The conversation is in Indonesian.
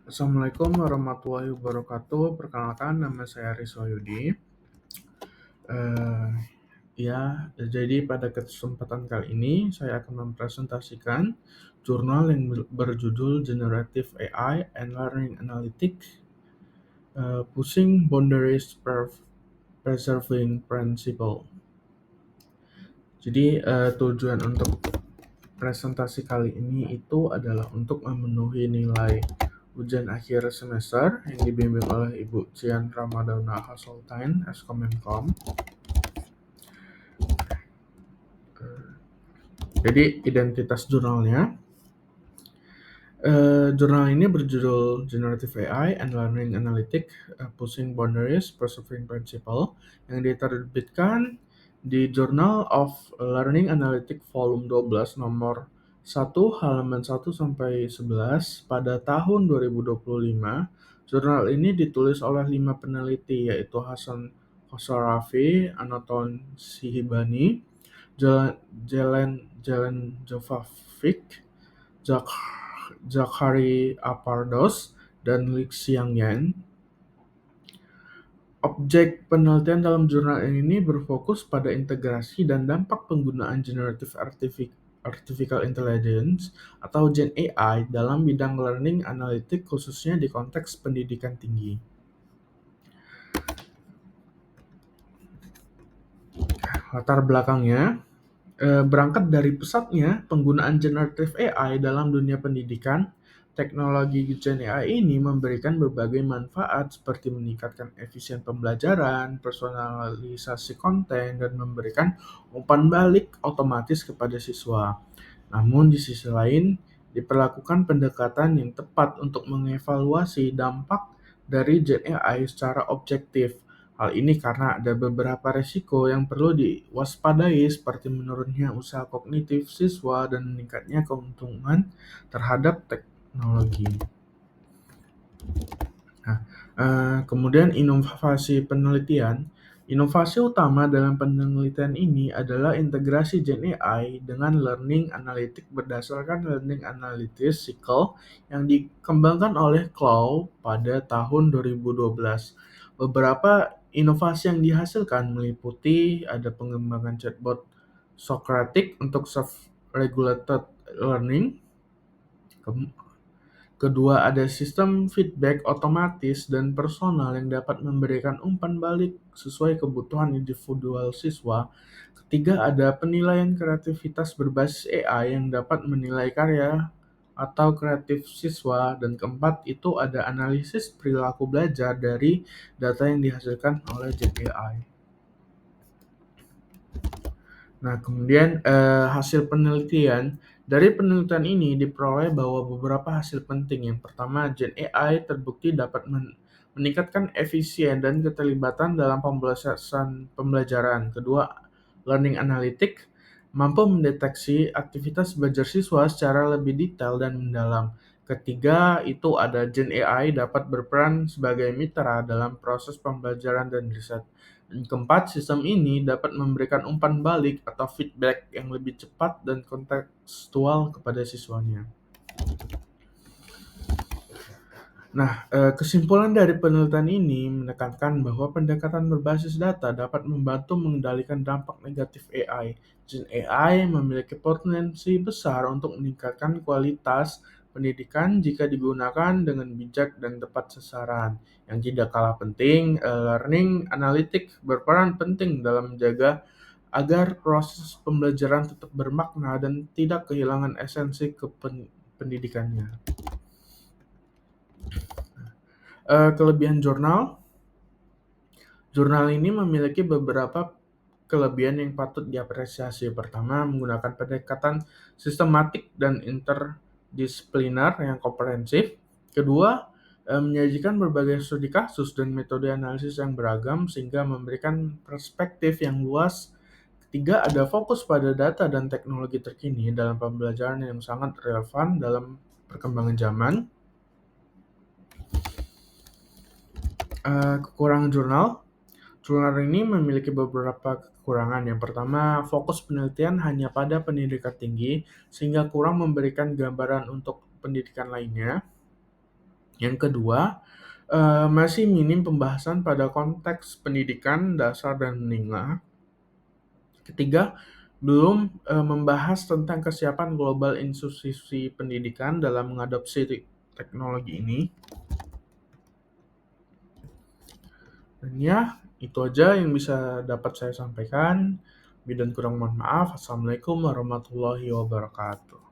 Assalamualaikum warahmatullahi wabarakatuh. Perkenalkan, nama saya Aris Wahyudi. Eh, jadi pada kesempatan kali ini saya akan mempresentasikan jurnal yang berjudul Generative AI and Learning Analytics, Pushing Boundaries Preserving Principle. Jadi tujuan untuk presentasi kali ini itu adalah untuk memenuhi nilai ujian akhir semester yang dibimbing oleh Ibu Cian Ramadana Hasultain, Komenkom. Jadi identitas jurnalnya, jurnal ini berjudul Generative AI and Learning Analytics, Pushing Boundaries Preserving Principle, yang diterbitkan di Journal of Learning Analytics Volume 12 nomor 1 halaman 1 sampai 11 pada tahun 2025. Jurnal ini ditulis oleh 5 peneliti, yaitu Hasan Khosravi, Anton Sihibani, Jelen Jovavic, Zachary Apardos, dan Lixiang Yan. Objek penelitian dalam jurnal ini berfokus pada integrasi dan dampak penggunaan Generative Artificial Intelligence atau Gen AI dalam bidang learning analytics khususnya di konteks pendidikan tinggi. Latar belakangnya, berangkat dari pesatnya penggunaan Generative AI dalam dunia pendidikan, teknologi Gen AI ini memberikan berbagai manfaat seperti meningkatkan efisien pembelajaran, personalisasi konten, dan memberikan umpan balik otomatis kepada siswa. Namun di sisi lain, diperlakukan pendekatan yang tepat untuk mengevaluasi dampak dari Gen AI secara objektif. Hal ini karena ada beberapa resiko yang perlu diwaspadai seperti menurunnya usaha kognitif siswa dan meningkatnya keuntungan terhadap teknologi. Kemudian inovasi penelitian. Inovasi utama dalam penelitian ini adalah integrasi Gen AI dengan learning analytics berdasarkan learning analytics cycle yang dikembangkan oleh Cloud pada tahun 2012. Beberapa inovasi yang dihasilkan meliputi ada pengembangan chatbot Socratic untuk self-regulated learning. Kedua, ada sistem feedback otomatis dan personal yang dapat memberikan umpan balik sesuai kebutuhan individual siswa. Ketiga, ada penilaian kreativitas berbasis AI yang dapat menilai karya atau kreatif siswa. Dan keempat, itu ada analisis perilaku belajar dari data yang dihasilkan oleh Gen AI. Nah, kemudian hasil penelitian. Dari penelitian ini diperoleh bahwa beberapa hasil penting. Yang pertama, Gen AI terbukti dapat meningkatkan efisien dan keterlibatan dalam pembelajaran. Kedua, learning analytics mampu mendeteksi aktivitas belajar siswa secara lebih detail dan mendalam. Ketiga, itu ada Gen AI dapat berperan sebagai mitra dalam proses pembelajaran dan riset. Dan keempat, sistem ini dapat memberikan umpan balik atau feedback yang lebih cepat dan kontekstual kepada siswanya. Nah, kesimpulan dari penelitian ini menekankan bahwa pendekatan berbasis data dapat membantu mengendalikan dampak negatif AI. Gen AI memiliki potensi besar untuk meningkatkan kualitas pendidikan jika digunakan dengan bijak dan tepat sasaran. Yang tidak kalah penting, learning analytics berperan penting dalam menjaga agar proses pembelajaran tetap bermakna dan tidak kehilangan esensi pendidikannya. Kelebihan jurnal. Jurnal ini memiliki beberapa kelebihan yang patut diapresiasi. Pertama, menggunakan pendekatan sistematik dan interdisipliner yang komprehensif. Kedua, menyajikan berbagai studi kasus dan metode analisis yang beragam sehingga memberikan perspektif yang luas. Ketiga, ada fokus pada data dan teknologi terkini dalam pembelajaran yang sangat relevan dalam perkembangan zaman. Kekurangan jurnal. Jurnal ini memiliki beberapa kekurangan. Yang pertama, fokus penelitian hanya pada pendidikan tinggi, sehingga kurang memberikan gambaran untuk pendidikan lainnya. Yang kedua, masih minim pembahasan pada konteks pendidikan dasar dan menengah. Ketiga, belum membahas tentang kesiapan global institusi pendidikan dalam mengadopsi teknologi ini. Dan ya, itu aja yang bisa dapat saya sampaikan. Lebih dan kurang mohon maaf. Assalamualaikum warahmatullahi wabarakatuh.